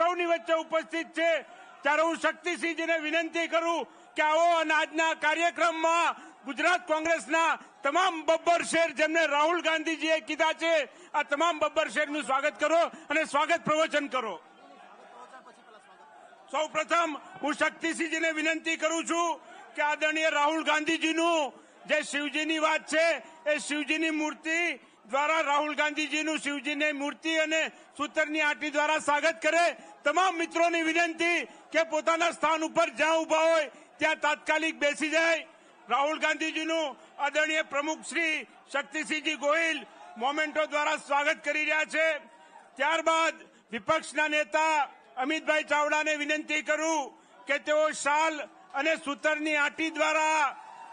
સૌની વચ્ચે ઉપસ્થિત છે ત્યારે હું શક્તિસિંહજીને વિનંતી કરું કે આવો અને આજના કાર્યક્રમમાં ગુજરાત કોંગ્રેસના તમામ બબ્બર શેર જેમને રાહુલ ગાંધીજીએ કીધા છે આ તમામ બબ્બર શેરનું સ્વાગત કરો અને સ્વાગત પ્રવચન કરો। સૌ પ્રથમ હું શક્તિસિંહજીને વિનંતી કરું છું કે આદરણીય રાહુલ ગાંધીજીનું જે શિવજીની વાત છે એ શિવજીની મૂર્તિ દ્વારા રાહુલ ગાંધીજીનું શિવજીની મૂર્તિ અને સૂતરની આંટી દ્વારા સ્વાગત કરે। તમામ મિત્રોની વિનંતી કે પોતાના સ્થાન ઉપર જ્યાં ઉભા હોય ત્યાં તાત્કાલિક બેસી જાય। રાહુલ ગાંધીજીનું આદરણીય પ્રમુખ શ્રી શક્તિસિંહજી ગોહિલ મોમેન્ટો દ્વારા સ્વાગત કરી રહ્યા છે। ત્યારબાદ વિપક્ષના નેતા અમિતભાઈ ચાવડાને વિનંતી કરું કે તેઓ શાલ અને સૂતરની આંટી દ્વારા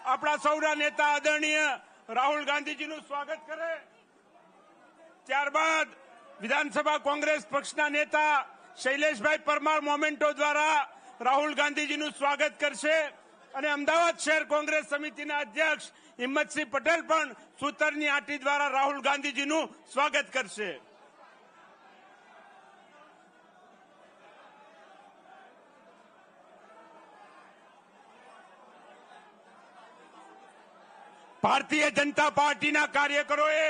આપણા સૌના નેતા આદરણીય રાહુલ ગાંધીજીનું સ્વાગત કરે। ત્યારબાદ વિધાનસભા કોંગ્રેસ પક્ષના નેતા શૈલેષભાઈ પરમાર મોમેન્ટો દ્વારા રાહુલ ગાંધીજીનું સ્વાગત કરશે અને અમદાવાદ શહેર કોંગ્રેસ સમિતિના અધ્યક્ષ હિંમતસિંહ પટેલ પણ સૂતરની આંટી દ્વારા રાહુલ ગાંધીજીનું સ્વાગત કરશે। ભારતીય જનતા પાર્ટીના કાર્યકરોએ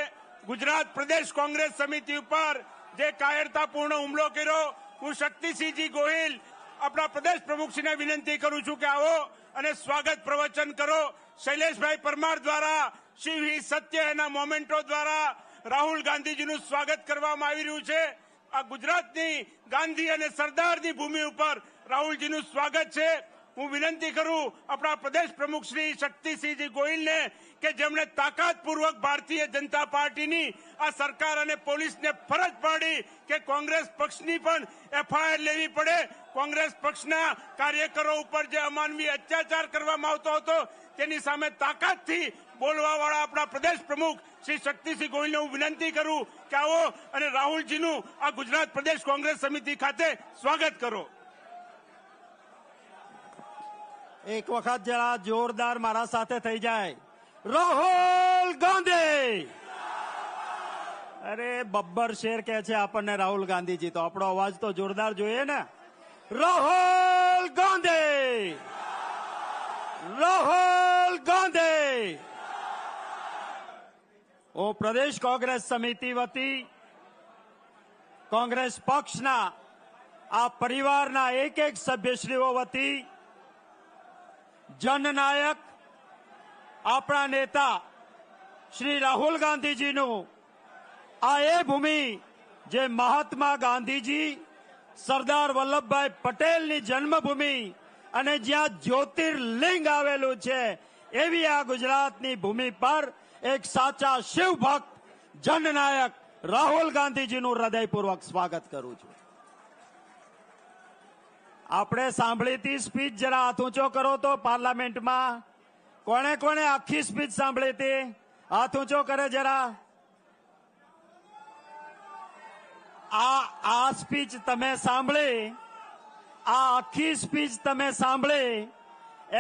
ગુજરાત પ્રદેશ કોંગ્રેસ સમિતિ ઉપર જે કાયરતાપૂર્ણ હુમલો કર્યો હું શક્તિસિંહજી ગોહિલ આપણા પ્રદેશ પ્રમુખશ્રીને વિનંતી કરું છું કે આવો અને સ્વાગત પ્રવચન કરો। શૈલેષભાઈ પરમાર દ્વારા શિવ હિ સત્ય એના મોમેન્ટો દ્વારા રાહુલ ગાંધીજીનું સ્વાગત કરવામાં આવી રહ્યું છે। આ ગુજરાતની ગાંધી અને સરદારની ભૂમિ ઉપર રાહુલજીનું સ્વાગત છે। હું વિનંતી કરું આપણા પ્રદેશ પ્રમુખ શ્રી શક્તિસિંહજી ગોહિલને કે જેમણે તાકાતપૂર્વક ભારતીય જનતા પાર્ટીની આ સરકાર અને પોલીસને ફરજ પાડી કે કોંગ્રેસ પક્ષની પણ એફઆઈઆર લેવી પડે। કોંગ્રેસ પક્ષના કાર્યકરો ઉપર જે અમાનવીય અત્યાચાર કરવામાં આવતો હતો તેની સામે તાકાતથી બોલવાવાળા આપણા પ્રદેશ પ્રમુખ શ્રી શક્તિસિંહ ગોહિલને હું વિનંતી કરું કે આવો અને રાહુલજીનું આ ગુજરાત પ્રદેશ કોંગ્રેસ સમિતિ ખાતે સ્વાગત કરો। એક વખત જરા જોરદાર મારા સાથે થઈ જાય રાહુલ ગાંધી। અરે બબ્બર શેર કે છે આપણને રાહુલ ગાંધીજી તો આપણો અવાજ તો જોરદાર જોઈએ ને। રાહુલ ગાંધી, રાહુલ ગાંધી। હું પ્રદેશ કોંગ્રેસ સમિતિ વતી કોંગ્રેસ પક્ષના આ પરિવારના એક એક સભ્યશ્રીઓ વતી જનનાયક આપણા નેતા શ્રી રાહુલ ગાંધીજીનું આ એ ભૂમિ જે મહાત્મા ગાંધીજી સરદાર વલ્લભભાઈ પટેલની જન્મભૂમિ અને જ્યાં જ્યોતિર્લિંગ આવેલું છે એવી આ ગુજરાતની ભૂમિ પર એક સાચા શિવભક્ત જનનાયક રાહુલ ગાંધીજીનું હૃદયપૂર્વક સ્વાગત કરું છું। આપણે સાંભળી હતી સ્પીચ જરા હાથ ઊંચો કરો તો પાર્લામેન્ટમાં કોણે કોણે આખી સ્પીચ સાંભળી હતી હાથ ઊંચો કરે જરા। આ સ્પીચ તમે સાંભળી આ આખી સ્પીચ તમે સાંભળી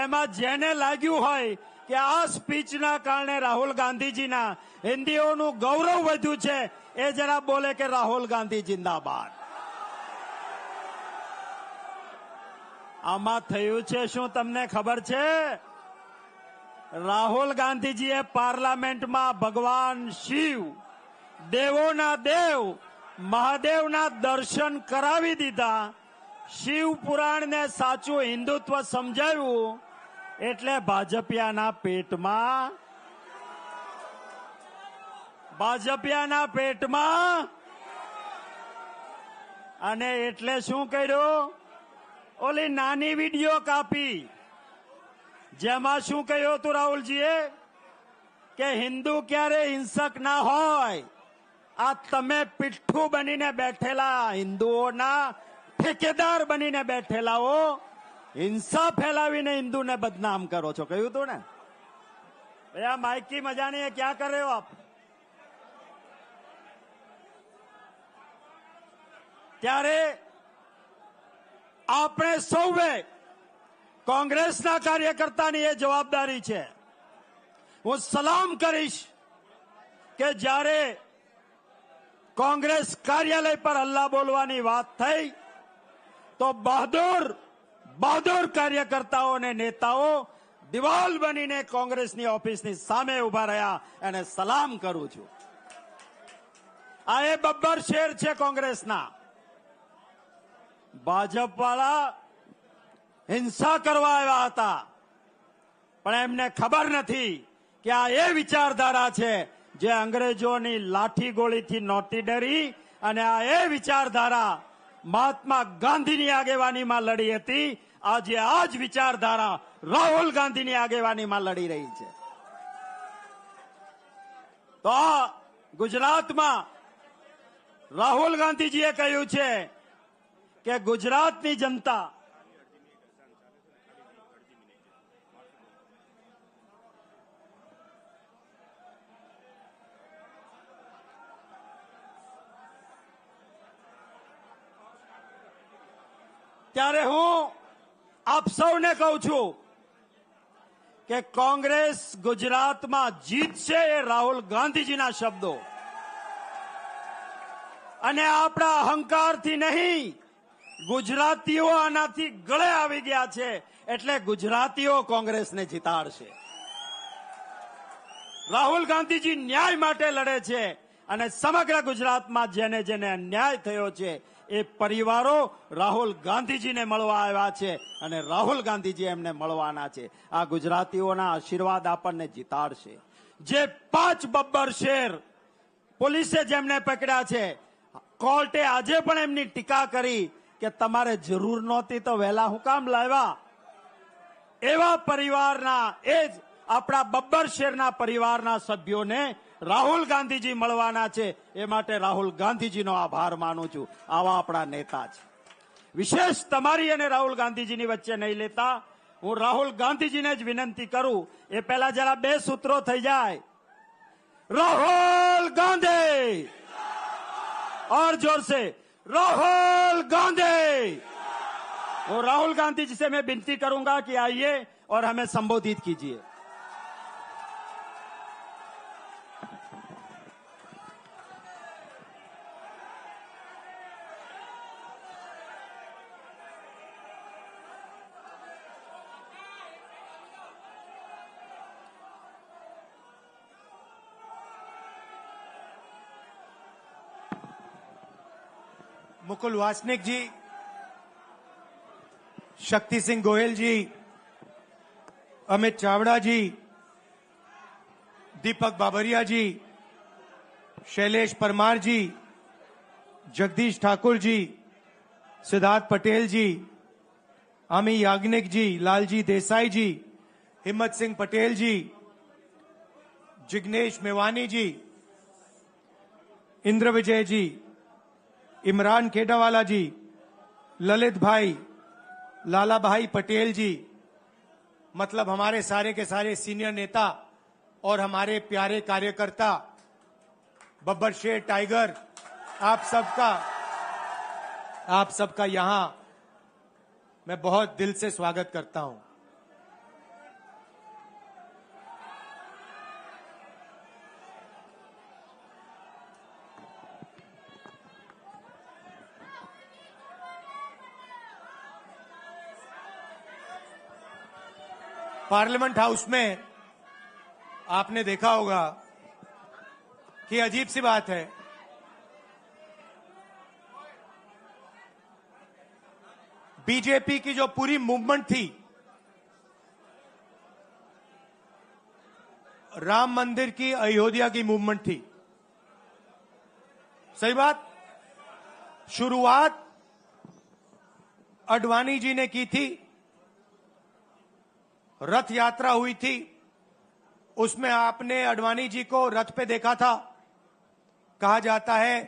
એમાં જેને લાગ્યું હોય કે આ સ્પીચના કારણે રાહુલ ગાંધીજીના હિન્દીઓનું ગૌરવ વધ્યું છે એ જરા બોલે કે રાહુલ ગાંધી જિંદાબાદ। આમાં થયું છે શું તમને ખબર છે? રાહુલ ગાંધીજીએ પાર્લામેન્ટમાં ભગવાન શિવ દેવોના દેવ મહાદેવના દર્શન કરાવી દીધા। શિવ પુરાણને સાચું હિન્દુત્વ સમજાવ્યું એટલે ભાજપિયાના પેટમાં અને એટલે શું કર્યું? ઓલી નાની વિડીયો કાપી જેમાં શું કહ્યું હતું રાહુલજીએ કે હિન્દુ ક્યારે હિંસક ના હોય। આ તમે પીઠ્ઠું બનીને બેઠેલા હિન્દુઓના ઠેકેદાર બનીને બેઠેલાઓ હિંસા ફેલાવીને હિન્દુને બદનામ કરો છો કહ્યું હતું ને। ભैया माइक की मजा नहीं है, क्या कर रहे हो आप? ત્યારે આપણે સૌએ કોંગ્રેસના કાર્યકર્તાની એ જવાબદારી છે। હું સલામ કરીશ કે જ્યારે કોંગ્રેસ કાર્યાલય પર હલ્લા બોલવાની વાત થઈ તો બહાદુર કાર્યકર્તાઓ અને નેતાઓ દિવાલ બનીને કોંગ્રેસની ઓફિસની સામે ઉભા રહ્યા અને સલામ કરું છું. આ એ બબ્બર શેર છે કોંગ્રેસના. ભાજપવાળા હિંસા કરવા આવ્યા હતા, પણ એમને ખબર નથી કે આ એ વિચારધારા છે જે અંગ્રેજોની લાઠી ગોળીથી નહોતી ડરી, અને આ એ વિચારધારા મહાત્મા ગાંધીની આગેવાનીમાં લડી હતી. આજે આ જ વિચારધારા રાહુલ ગાંધીની આગેવાનીમાં લડી રહી છે. તો આ ગુજરાતમાં રાહુલ ગાંધીજીએ કહ્યું છે કે ગુજરાતની જનતા ત્યારે હું આપ સૌને કહું છું કે કોંગ્રેસ ગુજરાતમાં જીતશે, એ રાહુલ ગાંધીજીના શબ્દો, અને આપણા અહંકારથી નહીં. ગુજરાતીઓ આનાથી ગળે આવી ગયા છે, એટલે ગુજરાતીઓ કોંગ્રેસને જીતાડશે. રાહુલ ગાંધીજી ન્યાય માટે લડે છે, અને સમગ્ર ગુજરાતમાં જેને જેને અન્યાય થયો છે એ પરિવારો રાહુલ ગાંધીજીને મળવા આવ્યા છે, અને રાહુલ ગાંધીજી એમને મળવાના છે. આ ગુજરાતીઓના આશીર્વાદ આપણને જીતાડશે. જે 5 બબ્બર શેર પોલીસે જેમને પકડ્યા છે, કોર્ટે આજે પણ એમની ટીકા કરી કે તમારે જરૂર નહોતી તો વહેલા હું કામ લાવ્યા. એવા પરિવારના, એ જ આપણા બબ્બર શેરના પરિવારના સભ્યોને રાહુલ ગાંધીજી મળવાના છે. એ માટે રાહુલ ગાંધીજીનો આભાર માનું છું. આવા આપણા નેતા છે. વિશેષ તમારી અને રાહુલ ગાંધીજીની વચ્ચે નહીં લેતા હું રાહુલ ગાંધીજીને જ વિનંતી કરું. એ પહેલા જરા 2 સૂત્રો થઈ જાય. राहुल गांधी, और जोर से राहुल गांधी. वो राहुल गांधी जी से मैं विनती करूंगा कि आइए और हमें संबोधित कीजिए. मुकुल वासनिक जी, शक्ति सिंह गोयल जी, अमित चावड़ा जी, दीपक बाबरिया जी, शैलेश परमार जी, जगदीश ठाकुर जी, सिद्धार्थ पटेल जी, आमी याग्निक जी, लालजी देसाई जी, हिम्मत सिंह पटेल जी, जिग्नेश मेवानी जी, इंद्र विजय जी, इमरान खेडावाला जी, ललित भाई, लाला भाई पटेल जी, मतलब हमारे सारे के सारे सीनियर नेता और हमारे प्यारे कार्यकर्ता, बब्बर शेर टाइगर, आप सबका यहां मैं बहुत दिल से स्वागत करता हूं. पार्लियामेंट हाउस में आपने देखा होगा कि अजीब सी बात है, बीजेपी की जो पूरी मूवमेंट थी, राम मंदिर की, अयोध्या की मूवमेंट थी. सही बात. शुरुआत अडवाणी जी ने की थी, रथ यात्रा हुई थी, उसमें आपने अडवाणी जी को रथ पे देखा था. कहा जाता है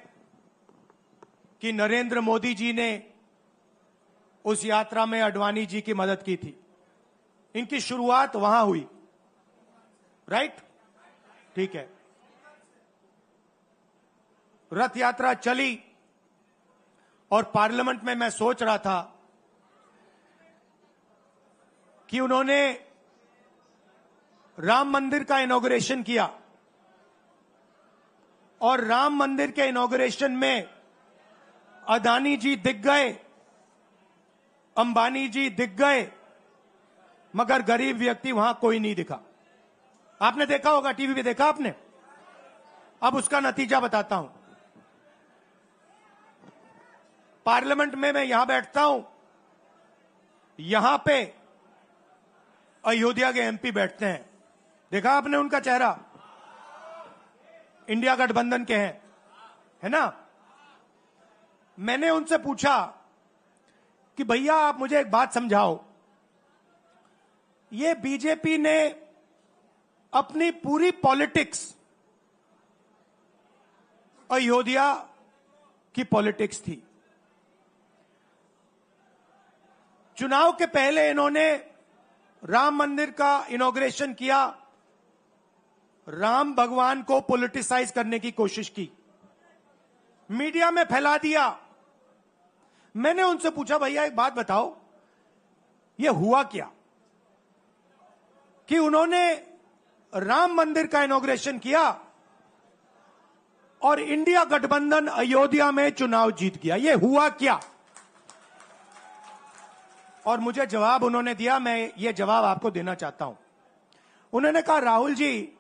कि नरेंद्र मोदी जी ने उस यात्रा में अडवाणी जी की मदद की थी. इनकी शुरुआत वहां हुई. राइट, ठीक है. रथ यात्रा चली और पार्लियामेंट में मैं सोच रहा था कि उन्होंने राम मंदिर का इनॉग्रेशन किया और राम मंदिर के इनॉग्रेशन में अदानी जी दिख गए अंबानी जी दिख गए, मगर गरीब व्यक्ति वहां कोई नहीं दिखा। आपने देखा होगा, टीवी पे देखा आपने। अब उसका नतीजा बताता हूं। पार्लियामेंट में मैं यहां बैठता हूं, यहां पे अयोध्या के एमपी बैठते हैं। देखा आपने उनका चेहरा, इंडिया गठबंधन के हैं, है ना। मैंने उनसे पूछा कि भैया आप मुझे एक बात समझाओ, ये बीजेपी ने अपनी पूरी पॉलिटिक्स अयोध्या की पॉलिटिक्स थी। चुनाव के पहले इन्होंने राम मंदिर का इनॉग्रेशन किया, राम भगवान को पॉलिटिसाइज करने की कोशिश की, मीडिया में फैला दिया। मैंने उनसे पूछा भैया एक बात बताओ, यह हुआ क्या कि उन्होंने राम मंदिर का इनॉग्रेशन किया और इंडिया गठबंधन अयोध्या में चुनाव जीत गया, यह हुआ क्या। और मुझे जवाब उन्होंने दिया, मैं यह जवाब आपको देना चाहता हूं। उन्होंने कहा राहुल जी,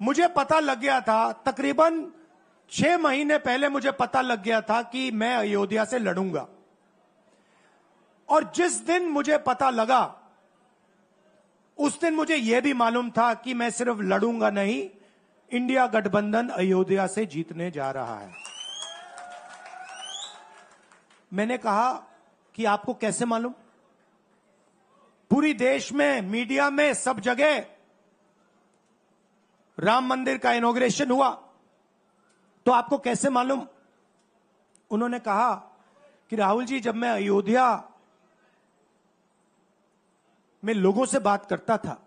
मुझे पता लग गया था, तकरीबन 6 महीने पहले मुझे पता लग गया था कि मैं अयोध्या से लड़ूंगा, और जिस दिन मुझे पता लगा उस दिन मुझे यह भी मालूम था कि मैं सिर्फ लड़ूंगा नहीं, इंडिया गठबंधन अयोध्या से जीतने जा रहा है। मैंने कहा कि आपको कैसे मालूम? पूरी देश में, मीडिया में, सब जगह राम मंदिर का इनॉग्रेशन हुआ, तो आपको कैसे मालूम? उन्होंने कहा कि राहुल जी, जब मैं अयोध्या में लोगों से बात करता था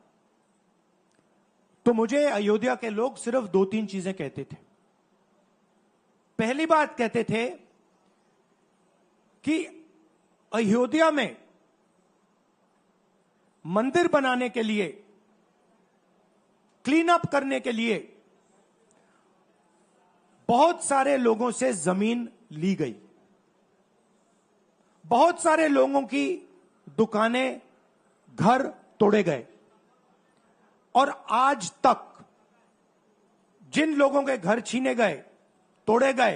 तो मुझे अयोध्या के लोग सिर्फ 2-3 चीजें कहते थे। पहली बात कहते थे कि अयोध्या में मंदिर बनाने के लिए, क्लीन अप करने के लिए बहुत सारे लोगों से जमीन ली गई, बहुत सारे लोगों की दुकानें, घर तोड़े गए, और आज तक जिन लोगों के घर छीने गए, तोड़े गए,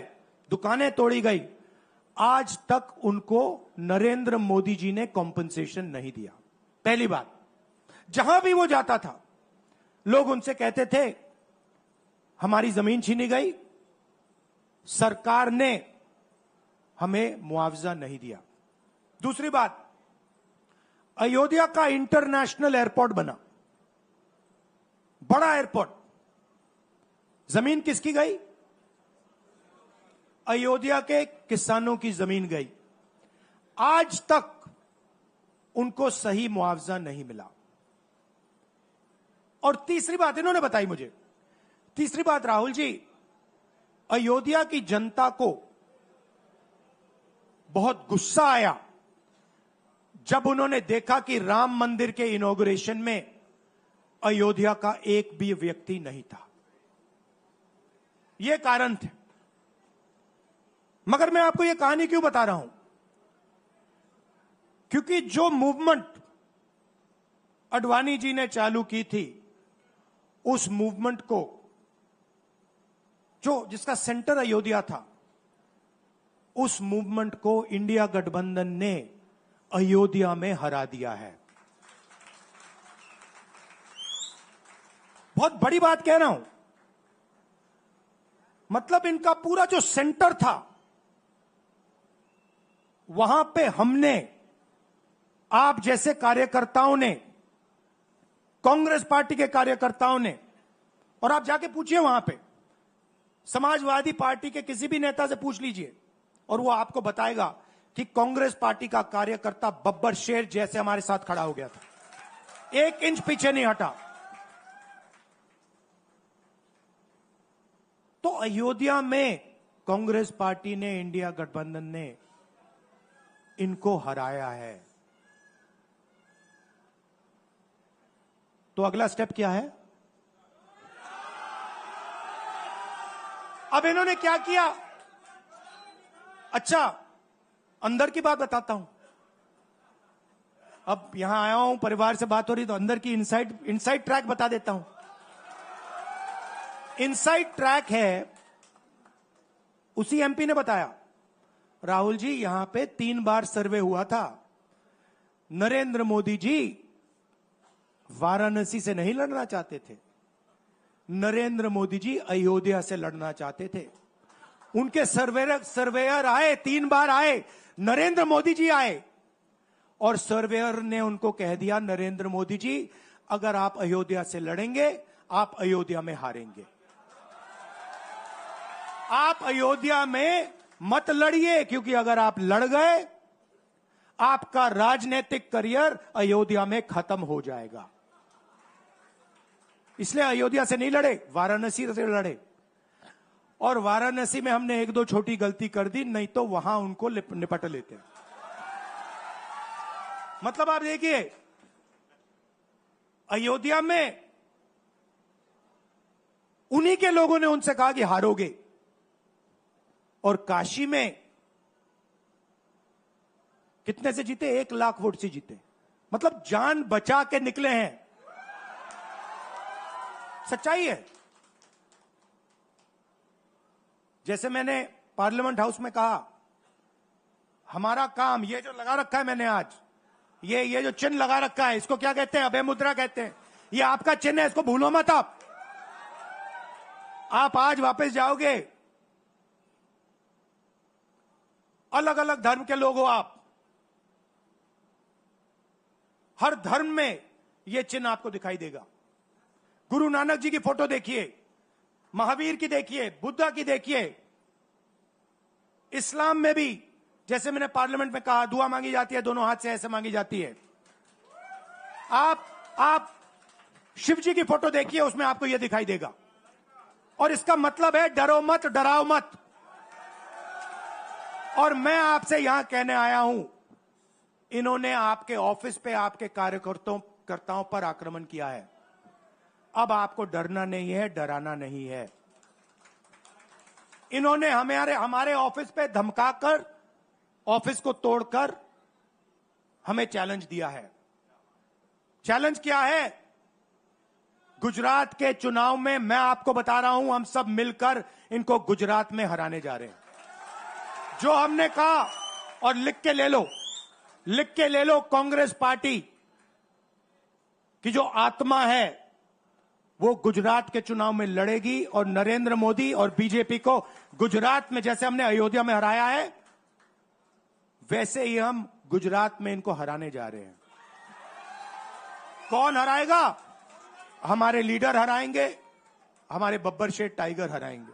दुकानें तोड़ी गई, आज तक उनको नरेंद्र मोदी जी ने कॉम्पनसेशन नहीं दिया। पहली बात, जहां भी वो जाता था लोग उनसे कहते थे हमारी जमीन छीनी गई, सरकार ने हमें मुआवजा नहीं दिया। दूसरी बात, अयोध्या का इंटरनेशनल एयरपोर्ट बना, बड़ा एयरपोर्ट, जमीन किसकी गई? अयोध्या के किसानों की जमीन गई। आज तक उनको सही मुआवजा नहीं मिला। और तीसरी बात इन्होंने बताई मुझे, तीसरी बात, राहुल जी, अयोध्या की जनता को बहुत गुस्सा आया जब उन्होंने देखा कि राम मंदिर के इनॉग्रेशन में अयोध्या का एक भी व्यक्ति नहीं था। यह कारण थे। मगर मैं आपको यह कहानी क्यों बता रहा हूं? क्योंकि जो मूवमेंट अडवाणी जी ने चालू की थी, उस मूवमेंट को, जिसका सेंटर अयोध्या था, उस मूवमेंट को इंडिया गठबंधन ने अयोध्या में हरा दिया है। बहुत बड़ी बात कह रहा हूं। मतलब इनका पूरा जो सेंटर था, वहां पे हमने, आप जैसे कार्यकर्ताओं ने, कांग्रेस पार्टी के कार्यकर्ताओं ने, और आप जाके पूछिए वहां पे, समाजवादी पार्टी के किसी भी नेता से पूछ लीजिए और वो आपको बताएगा कि कांग्रेस पार्टी का कार्यकर्ता बब्बर शेर जैसे हमारे साथ खड़ा हो गया था, 1 इंच पीछे नहीं हटा। तो अयोध्या में कांग्रेस पार्टी ने, इंडिया गठबंधन ने इनको हराया है। तो अगला स्टेप क्या है? अब इन्होंने क्या किया? अच्छा, अंदर की बात बताता हूं। अब यहां आया हूं, परिवार से बात हो रही, तो अंदर की इनसाइड ट्रैक बता देता हूं। इनसाइड ट्रैक है, उसी एमपी ने बताया, राहुल जी यहां पे 3 बार सर्वे हुआ था। नरेंद्र मोदी जी वाराणसी से नहीं लड़ना चाहते थे, नरेंद्र मोदी जी अयोध्या से लड़ना चाहते थे। उनके सर्वेयर आए, 3 बार आए, नरेंद्र मोदी जी आए, और सर्वेयर ने उनको कह दिया, नरेंद्र मोदी जी अगर आप अयोध्या से लड़ेंगे, आप अयोध्या में हारेंगे। आप अयोध्या में मत लड़िए, क्योंकि अगर आप लड़ गए, आपका राजनीतिक करियर अयोध्या में खत्म हो जाएगा। इसलिए अयोध्या से नहीं लड़े, वाराणसी से लड़े। और वाराणसी में हमने 1-2 छोटी गलती कर दी, नहीं तो वहां उनको निपट लेते। मतलब आप देखिए, अयोध्या में उन्हीं के लोगों ने उनसे कहा कि हारोगे, और काशी में कितने से जीते? 1 लाख वोट से जीते। मतलब जान बचा के निकले हैं। सच्चाई है। जैसे मैंने पार्लियामेंट हाउस में कहा, हमारा काम, ये जो लगा रखा है मैंने आज, ये जो चिन्ह लगा रखा है, इसको क्या कहते हैं? अभय मुद्रा कहते हैं। ये आपका चिन्ह है, इसको भूलो मत। आप आज वापस जाओगे, अलग अलग धर्म के लोग हो आप, हर धर्म में यह चिन्ह आपको दिखाई देगा। गुरु नानक जी की फोटो देखिए, महावीर की देखिए, बुद्धा की देखिए। इस्लाम में भी, जैसे मैंने पार्लियामेंट में कहा, दुआ मांगी जाती है, दोनों हाथ से ऐसे मांगी जाती है। आप शिव जी की फोटो देखिए, उसमें आपको यह दिखाई देगा। और इसका मतलब है डरो मत, डराओ मत। और मैं आपसे यहां कहने आया हूं, इन्होंने आपके ऑफिस पे आपके कार्यकर्ताओं पर आक्रमण किया है। अब आपको डरना नहीं है, डराना नहीं है। इन्होंने हमारे ऑफिस पे धमकाकर, ऑफिस को तोड़कर हमें चैलेंज दिया है। चैलेंज क्या है? गुजरात के चुनाव में मैं आपको बता रहा हूं, हम सब मिलकर इनको गुजरात में हराने जा रहे हैं। जो हमने कहा, और लिख के ले लो, कांग्रेस पार्टी की जो आत्मा है वो गुजरात के चुनाव में लड़ेगी, और नरेंद्र मोदी और बीजेपी को गुजरात में, जैसे हमने अयोध्या में हराया है, वैसे ही हम गुजरात में इनको हराने जा रहे हैं। कौन हराएगा? हमारे लीडर हराएंगे, हमारे बब्बर शेठ टाइगर हराएंगे।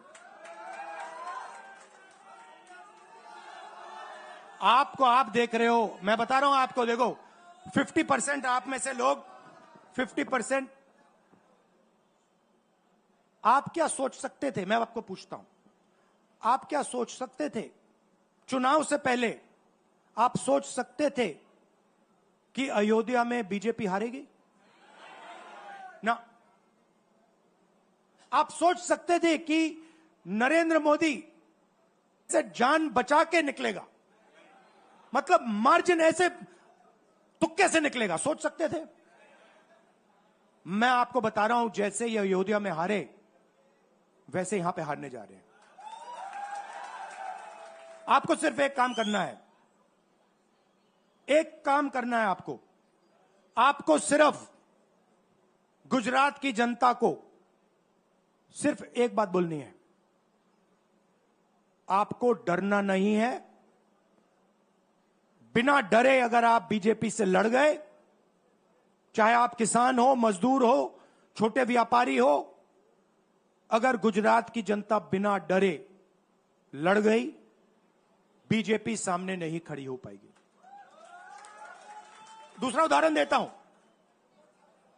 आप देख रहे हो, मैं बता रहा हूं आपको, देखो 50% आप में से लोग, 50% आप क्या सोच सकते थे? मैं आपको पूछता हूं, आप क्या सोच सकते थे? चुनाव से पहले आप सोच सकते थे कि अयोध्या में बीजेपी हारेगी? ना। आप सोच सकते थे कि नरेंद्र मोदी से जान बचा के निकलेगा? मतलब मार्जिन ऐसे तुक्के से निकलेगा, सोच सकते थे? मैं आपको बता रहा हूं, जैसे ये अयोध्या में हारे, वैसे यहां पे हारने जा रहे हैं। आपको सिर्फ एक काम करना है, आपको सिर्फ गुजरात की जनता को सिर्फ एक बात बोलनी है, आपको डरना नहीं है। बिना डरे अगर आप बीजेपी से लड़ गए, चाहे आप किसान हो, मजदूर हो, छोटे व्यापारी हो, अगर गुजरात की जनता बिना डरे लड़ गई, बीजेपी सामने नहीं खड़ी हो पाएगी। दूसरा उदाहरण देता हूं,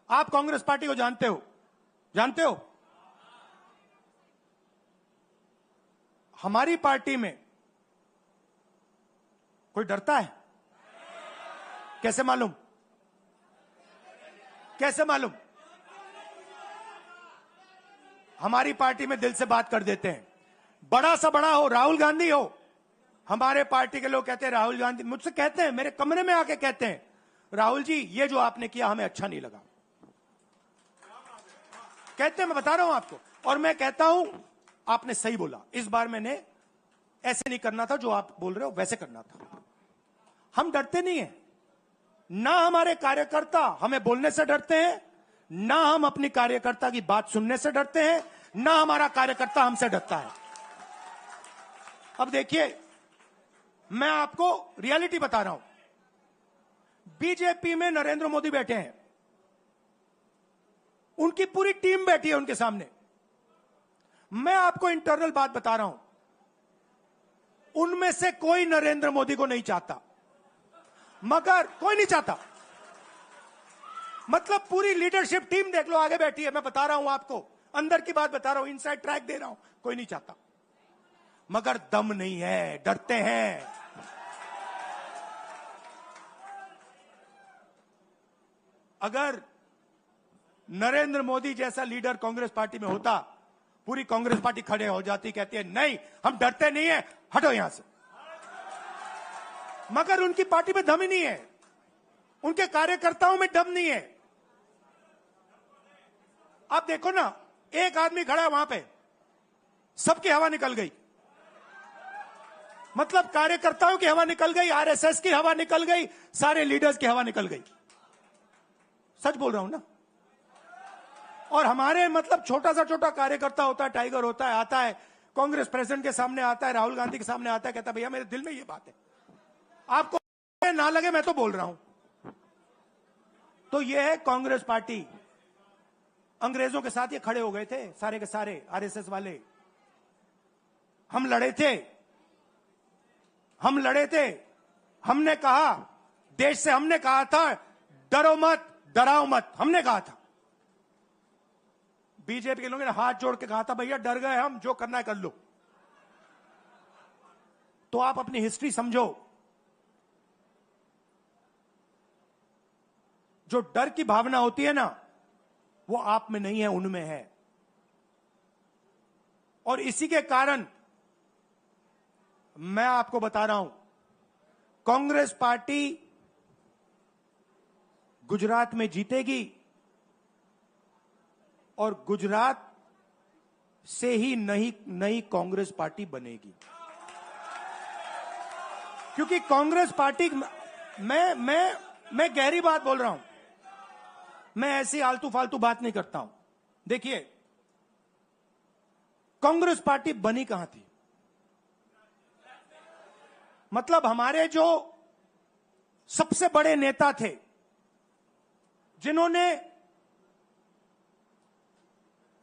आप कांग्रेस पार्टी को जानते हो? हमारी पार्टी में कोई डरता है? कैसे मालूम? हमारी पार्टी में दिल से बात कर देते हैं। बड़ा सा बड़ा हो, राहुल गांधी हो, हमारे पार्टी के लोग कहते हैं राहुल गांधी, मुझसे कहते हैं, मेरे कमरे में आके कहते हैं, राहुल जी ये जो आपने किया हमें अच्छा नहीं लगा। कहते हैं, मैं बता रहा हूं आपको, और मैं कहता हूं आपने सही बोला, इस बार मैंने ऐसे नहीं करना था, जो आप बोल रहे हो वैसे करना था। हम डरते नहीं है, ना हमारे कार्यकर्ता हमें बोलने से डरते हैं, ना हम अपनी कार्यकर्ता की बात सुनने से डरते हैं, ना हमारा कार्यकर्ता हमसे डरता है। अब देखिए, मैं आपको रियलिटी बता रहा हूं। बीजेपी में नरेंद्र मोदी बैठे हैं, उनकी पूरी टीम बैठी है उनके सामने। मैं आपको इंटरनल बात बता रहा हूं, उनमें से कोई नरेंद्र मोदी को नहीं चाहता, मगर कोई नहीं चाहता, मतलब पूरी लीडरशिप टीम देख लो आगे बैठी है। मैं बता रहा हूं आपको, अंदर की बात बता रहा हूं, इनसाइड ट्रैक दे रहा हूं, कोई नहीं चाहता, मगर दम नहीं है, डरते हैं। अगर नरेंद्र मोदी जैसा लीडर कांग्रेस पार्टी में होता, पूरी कांग्रेस पार्टी खड़े हो जाती, कहती है नहीं हम डरते नहीं है, हटो यहां से। मगर उनकी पार्टी में दम ही नहीं है, उनके कार्यकर्ताओं में दम नहीं है। आप देखो ना, एक आदमी खड़ा है वहां पे, सबकी हवा निकल गई, मतलब कार्यकर्ताओं की हवा निकल गई, आरएसएस की हवा निकल गई, सारे लीडर्स की हवा निकल गई। सच बोल रहा हूं ना। और हमारे मतलब छोटा कार्यकर्ता होता है, टाइगर होता है, आता है कांग्रेस प्रेसिडेंट के सामने, आता है राहुल गांधी के सामने, आता है, कहता है भैया मेरे दिल में ये बात है, आपको ना लगे मैं तो बोल रहा हूं। तो ये है कांग्रेस पार्टी। अंग्रेजों के साथ ये खड़े हो गए थे सारे के सारे आरएसएस वाले। हम लड़े थे, हमने कहा, देश से हमने कहा था डरो मत, डराओ मत, हमने कहा था। बीजेपी के लोगों ने हाथ जोड़ के कहा था भैया डर गए हम, जो करना है कर लो। तो आप अपनी हिस्ट्री समझो, जो डर की भावना होती है ना, वो आप में नहीं है, उनमें है। और इसी के कारण मैं आपको बता रहा हूं, कांग्रेस पार्टी गुजरात में जीतेगी और गुजरात से ही नई कांग्रेस पार्टी बनेगी। क्योंकि कांग्रेस पार्टी, मैं गहरी बात बोल रहा हूं, मैं ऐसी आलतू फालतू बात नहीं करता हूं। देखिए, कांग्रेस पार्टी बनी कहां थी, मतलब हमारे जो सबसे बड़े नेता थे, जिन्होंने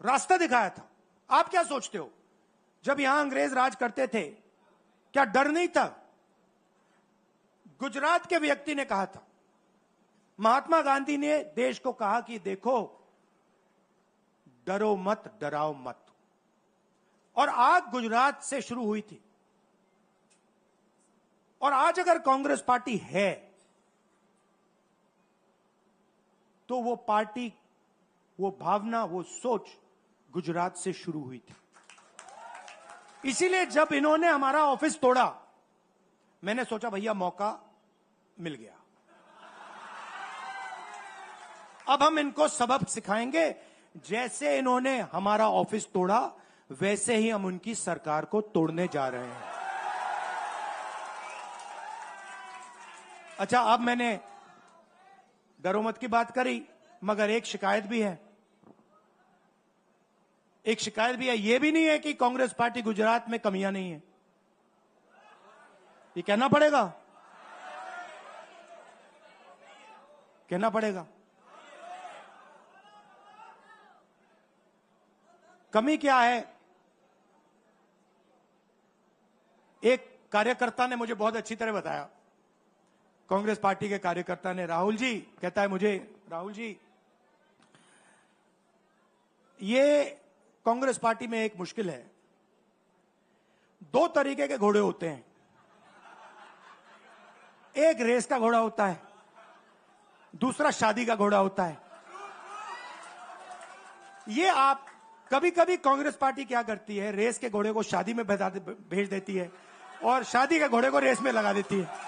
रास्ता दिखाया था। आप क्या सोचते हो, जब यहां अंग्रेज राज करते थे, क्या डर नहीं था? गुजरात के व्यक्ति ने कहा था, महात्मा गांधी ने देश को कहा कि देखो डरो मत, डराओ मत। और आग गुजरात से शुरू हुई थी। और आज अगर कांग्रेस पार्टी है, तो वो पार्टी, वो भावना, वो सोच गुजरात से शुरू हुई थी। इसीलिए जब इन्होंने हमारा ऑफिस तोड़ा, मैंने सोचा भैया मौका मिल गया, अब हम इनको सबक सिखाएंगे। जैसे इन्होंने हमारा ऑफिस तोड़ा, वैसे ही हम उनकी सरकार को तोड़ने जा रहे हैं। अच्छा, अब मैंने डरो मत की बात करी, मगर एक शिकायत भी है, ये भी नहीं है कि कांग्रेस पार्टी गुजरात में कमियां नहीं है, ये कहना पड़ेगा, कमी क्या है? एक कार्यकर्ता ने मुझे बहुत अच्छी तरह बताया, कांग्रेस पार्टी के कार्यकर्ता ने, राहुल जी, कहता है मुझे, राहुल जी ये कांग्रेस पार्टी में एक मुश्किल है, दो तरीके के घोड़े होते हैं, एक रेस का घोड़ा होता है, दूसरा शादी का घोड़ा होता है। ये आप कभी कभी कांग्रेस पार्टी क्या करती है, रेस के घोड़े को शादी में भेज देती है, और शादी के घोड़े को रेस में लगा देती है।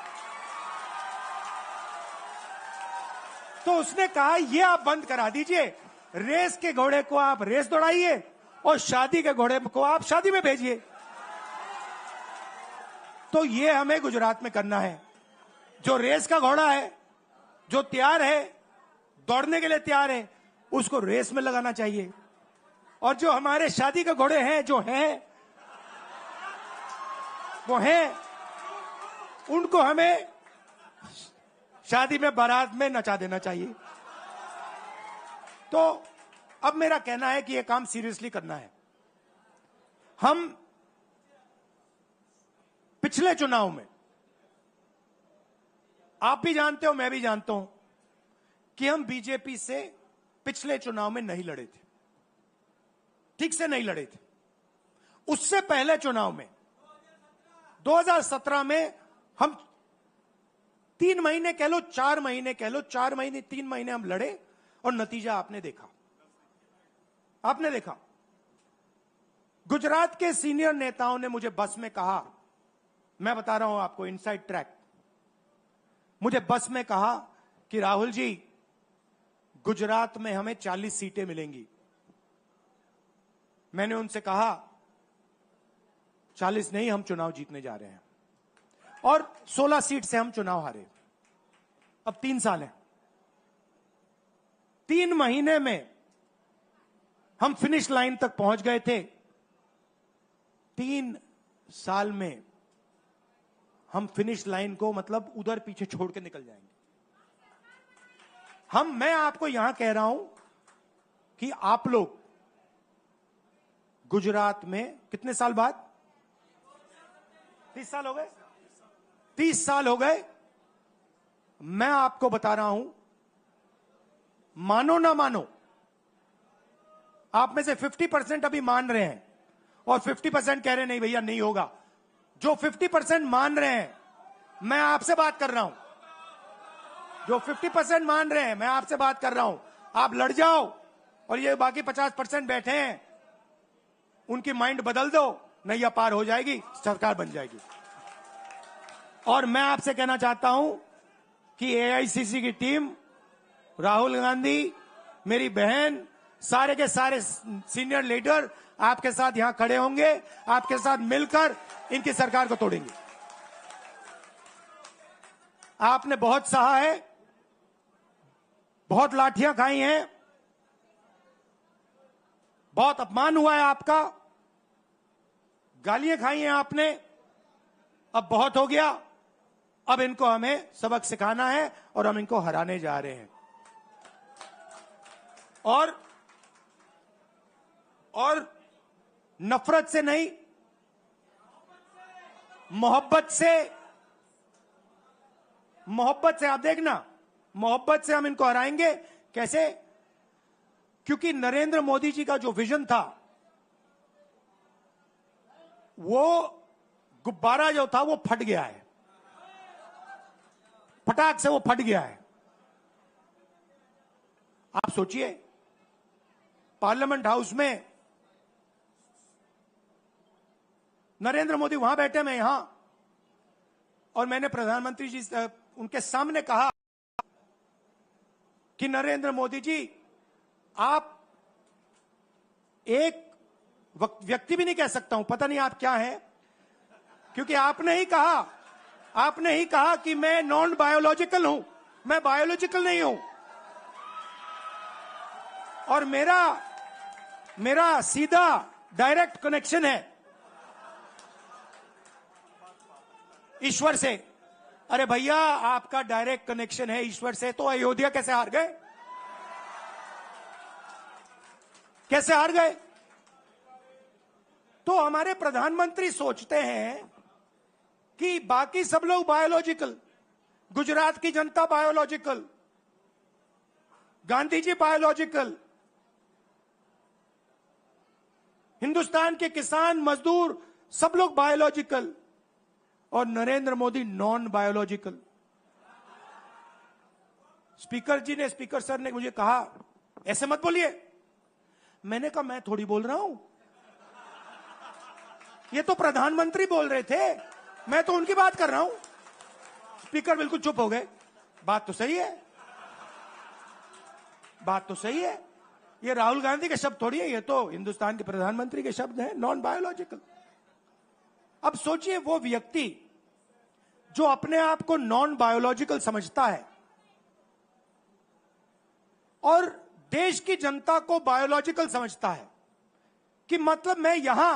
तो उसने कहा ये आप बंद करा दीजिए, रेस के घोड़े को आप रेस दौड़ाइए और शादी के घोड़े को आप शादी में भेजिए। तो ये हमें गुजरात में करना है। जो रेस का घोड़ा है, जो तैयार है, दौड़ने के लिए तैयार है, उसको रेस में लगाना चाहिए। और जो हमारे शादी के घोड़े हैं, जो हैं वो हैं, उनको हमें शादी में बारात में नचा देना चाहिए। तो अब मेरा कहना है कि यह काम सीरियसली करना है। हम पिछले चुनाव में, आप भी जानते हो, मैं भी जानता हूं कि हम बीजेपी से पिछले चुनाव में नहीं लड़े थे, ठीक से नहीं लड़े थे। उससे पहले चुनाव में 2017 में हम 3 महीने कह लो, 4 महीने कह लो, 4 महीने 3 महीने हम लड़े और नतीजा आपने देखा। आपने देखा, गुजरात के सीनियर नेताओं ने मुझे बस में कहा, मैं बता रहा हूं आपको इनसाइड ट्रैक, मुझे बस में कहा कि राहुल जी, गुजरात में हमें 40 सीटें मिलेंगी। मैंने उनसे कहा 40 नहीं, हम चुनाव जीतने जा रहे हैं। और 16 सीट से हम चुनाव हारे। अब 3 साल है, 3 महीने में हम फिनिश लाइन तक पहुंच गए थे। 3 साल में हम फिनिश लाइन को मतलब उधर पीछे छोड़ के निकल जाएंगे। मैं आपको यहां कह रहा हूं कि आप लोग गुजरात में कितने साल बाद, 30 साल हो गए, 30 साल हो गए। मैं आपको बता रहा हूं, मानो ना मानो, आप में से 50% अभी मान रहे हैं और 50% कह रहे हैं नहीं भैया नहीं होगा। जो 50% मान रहे हैं, मैं आपसे बात कर रहा हूं। जो 50% मान रहे हैं, मैं आपसे बात कर रहा हूं। आप लड़ जाओ और ये बाकी 50% बैठे हैं, उनकी माइंड बदल दो, नैया पार हो जाएगी, सरकार बन जाएगी। और मैं आपसे कहना चाहता हूं कि एआईसीसी की टीम, राहुल गांधी, मेरी बहन, सारे के सारे सीनियर लीडर आपके साथ यहां खड़े होंगे, आपके साथ मिलकर इनकी सरकार को तोड़ेंगे। आपने बहुत सहा है, बहुत लाठियां खाई हैं, बहुत अपमान हुआ है आपका, गालियां खाई हैं आपने। अब बहुत हो गया, अब इनको हमें सबक सिखाना है और हम इनको हराने जा रहे हैं। और नफरत से नहीं, मोहब्बत से आप देखना, मोहब्बत से हम इनको हराएंगे। कैसे? क्योंकि नरेंद्र मोदी जी का जो विजन था, वो गुब्बारा जो था वो फट गया है, फटाक से वो फट गया है। आप सोचिए, पार्लियामेंट हाउस में नरेंद्र मोदी वहां बैठे, मैं यहां, और मैंने प्रधानमंत्री जी उनके सामने कहा कि नरेंद्र मोदी जी, आप एक व्यक्ति भी नहीं कह सकता हूं, पता नहीं आप क्या हैं, क्योंकि आपने ही कहा कि मैं नॉन बायोलॉजिकल हूं, मैं बायोलॉजिकल नहीं हूं। और मेरा सीधा डायरेक्ट कनेक्शन है ईश्वर से। अरे भैया, आपका डायरेक्ट कनेक्शन है ईश्वर से, तो अयोध्या कैसे हार गए? कैसे हार गए? तो हमारे प्रधानमंत्री सोचते हैं कि बाकी सब लोग बायोलॉजिकल, गुजरात की जनता बायोलॉजिकल, गांधी जी बायोलॉजिकल, हिंदुस्तान के किसान मजदूर सब लोग बायोलॉजिकल, और Narendra Modi non biological. Speaker sir ने मुझे कहा ऐसे मत बोलिए। मैंने कहा मैं थोड़ी बोल रहा हूं, ये तो प्रधानमंत्री बोल रहे थे। मैं तो उनकी बात कर रहा हूं। स्पीकर बिल्कुल चुप हो गए। बात तो सही है, बात तो सही है। ये राहुल गांधी के शब्द थोड़ी है, ये तो हिंदुस्तान के प्रधानमंत्री के शब्द हैं, नॉन बायोलॉजिकल। अब सोचिए वो व्यक्ति जो अपने आप को नॉन बायोलॉजिकल समझता है और देश की जनता को बायोलॉजिकल समझता है, कि मतलब मैं यहां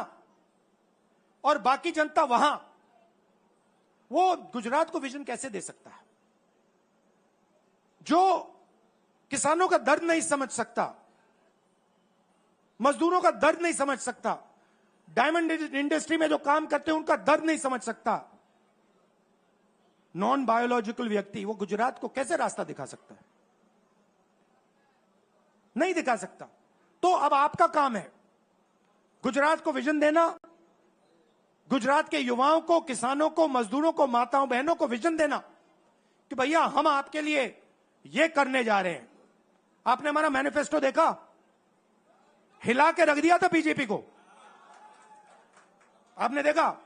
और बाकी जनता वहां, वो गुजरात को विजन कैसे दे सकता है? जो किसानों का दर्द नहीं समझ सकता, मजदूरों का दर्द नहीं समझ सकता, डायमंड इंडस्ट्री में जो काम करते हैं उनका दर्द नहीं समझ सकता, नॉन बायोलॉजिकल व्यक्ति वो गुजरात को कैसे रास्ता दिखा सकता है? नहीं दिखा सकता। तो अब आपका काम है गुजरात को विजन देना, गुजरात के युवाओं को, किसानों को, मजदूरों को, माताओं बहनों को विजन देना कि भैया हम आपके लिए ये करने जा रहे हैं। आपने हमारा मैनिफेस्टो देखा? हिला के रख दिया था बीजेपी को, आपने देखा?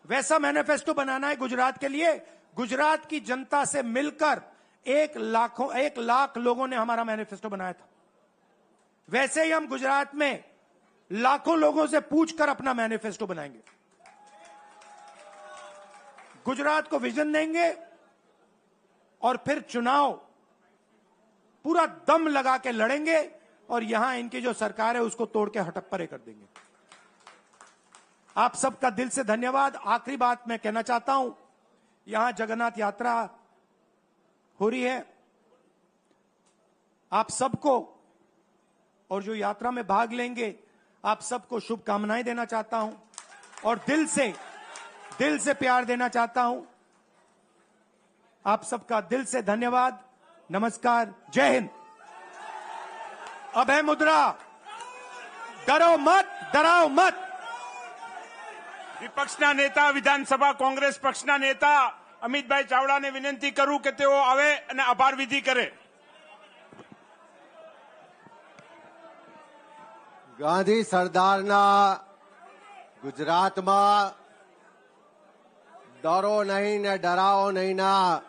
वैसा मैनिफेस्टो बनाना है गुजरात के लिए। गुजरात की जनता से मिलकर 1 लाख लोगों ने हमारा मैनिफेस्टो बनाया था। वैसे ही हम गुजरात में लाखों लोगों से पूछकर अपना मैनिफेस्टो बनाएंगे, गुजरात को विजन देंगे और फिर चुनाव पूरा दम लगा के लड़ेंगे और यहां इनकी जो सरकार है उसको तोड़ के हटप्परे कर देंगे। आप सबका दिल से धन्यवाद। आखिरी बात मैं कहना चाहता हूं, यहां जगन्नाथ यात्रा हो रही है, आप सबको और जो यात्रा में भाग लेंगे आप सबको शुभकामनाएं देना चाहता हूं और दिल से प्यार देना चाहता हूं। आप सबका दिल से धन्यवाद, नमस्कार, जय हिंद। अभय मुद्रा, डरो मत, डराओ मत। વિપક્ષના નેતા વિધાનસભા કોંગ્રેસ પક્ષના નેતા અમિતભાઈ ચાવડાને વિનંતી કરું કે તેઓ આવે અને આભાર વિધિ કરે। ગાંધી સરદારના ગુજરાતમાં ડરો નહીં ને ડરાઓ નહીં ના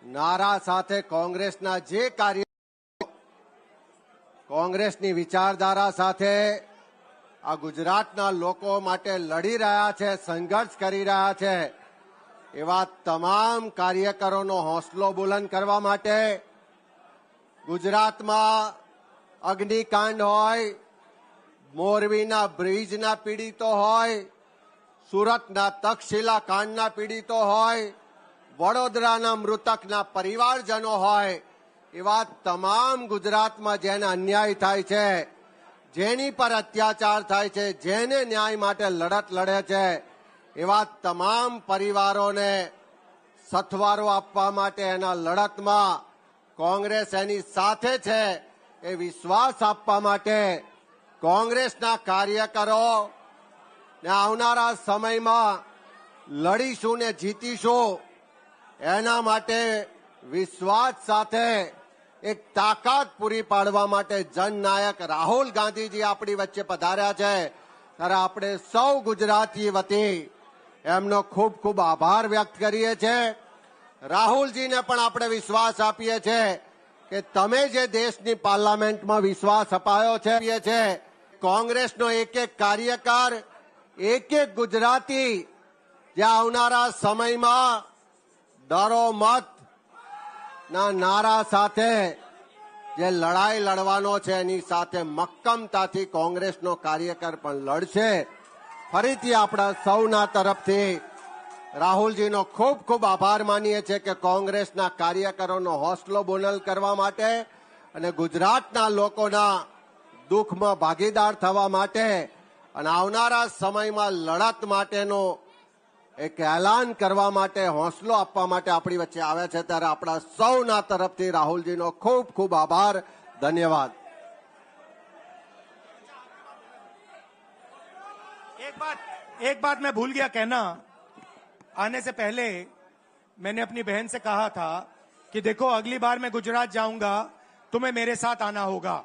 નારા સાથે કોંગ્રેસના જે કાર્ય, કોંગ્રેસની વિચારધારા સાથે આ ગુજરાતના લોકો માટે લડી રહ્યા છે, સંઘર્ષ કરી રહ્યા છે, એવા તમામ કાર્યકરોનો હોંસલો બુલંદ કરવા માટે ગુજરાતમાં અગ્નિકાંડ હોય, મોરબીના બ્રિજના પીડિતો હોય, સુરતના તક્ષશિલા કાંડના પીડિતો હોય, વડોદરાના મૃતકના પરિવારજનો હોય, એવા તમામ ગુજરાતમાં જેને અન્યાય થાય છે, જેની પર અત્યાચાર થાય છે, જેને ન્યાય માટે લડત લડે છે, એવા તમામ પરિવારોને સથવારો આપવા માટે એના લડતમાં કોંગ્રેસ એની સાથે છે એ વિશ્વાસ આપવા માટે કોંગ્રેસના કાર્યકરો ને આવનારા સમયમાં લડીશું ને જીતીશું એના માટે વિશ્વાસ સાથે એક તાકાત પૂરી પાડવા માટે જનનાયક રાહુલ ગાંધીજી આપણી વચ્ચે પધાર્યા છે ત્યારે આપણે સૌ ગુજરાતી વતી એમનો ખૂબ ખૂબ આભાર વ્યક્ત કરીએ છીએ। રાહુલજીને પણ આપણે વિશ્વાસ આપીએ છીએ કે તમે જે દેશની પાર્લામેન્ટમાં વિશ્વાસ અપાયો છે, કોંગ્રેસનો એક એક કાર્યકર, એક એક ગુજરાતી જે આવનારા સમયમાં ડરો મત ના નારા સાથે જે લડાઈ લડવાનો છે એની સાથે મક્કમતાથી કોંગ્રેસનો કાર્યકર પણ લડશે। ફરીથી આપણા સૌના તરફથી રાહુલજીનો ખૂબ ખૂબ આભાર માનીએ છીએ કે કોંગ્રેસના કાર્યકરોનો હોંસલો બુલંદ કરવા માટે અને ગુજરાતના લોકોના દુઃખમાં ભાગીદાર થવા માટે અને આવનારા સમયમાં લડત માટેનો એક એલાન કરવા માટે, હોંસલો આપવા માટે આપણી વચ્ચે આવ્યા છે ત્યારે આપણા સૌના તરફથી રાહુલજીનો ખૂબ ખૂબ આભાર, ધન્યવાદ। एक बात मैं भूल गया कहना, आने से पहले मैंने अपनी बहन से कहा था कि देखो अगली बार मैं गुजरात जाऊंगा तुम्हें मेरे साथ आना होगा।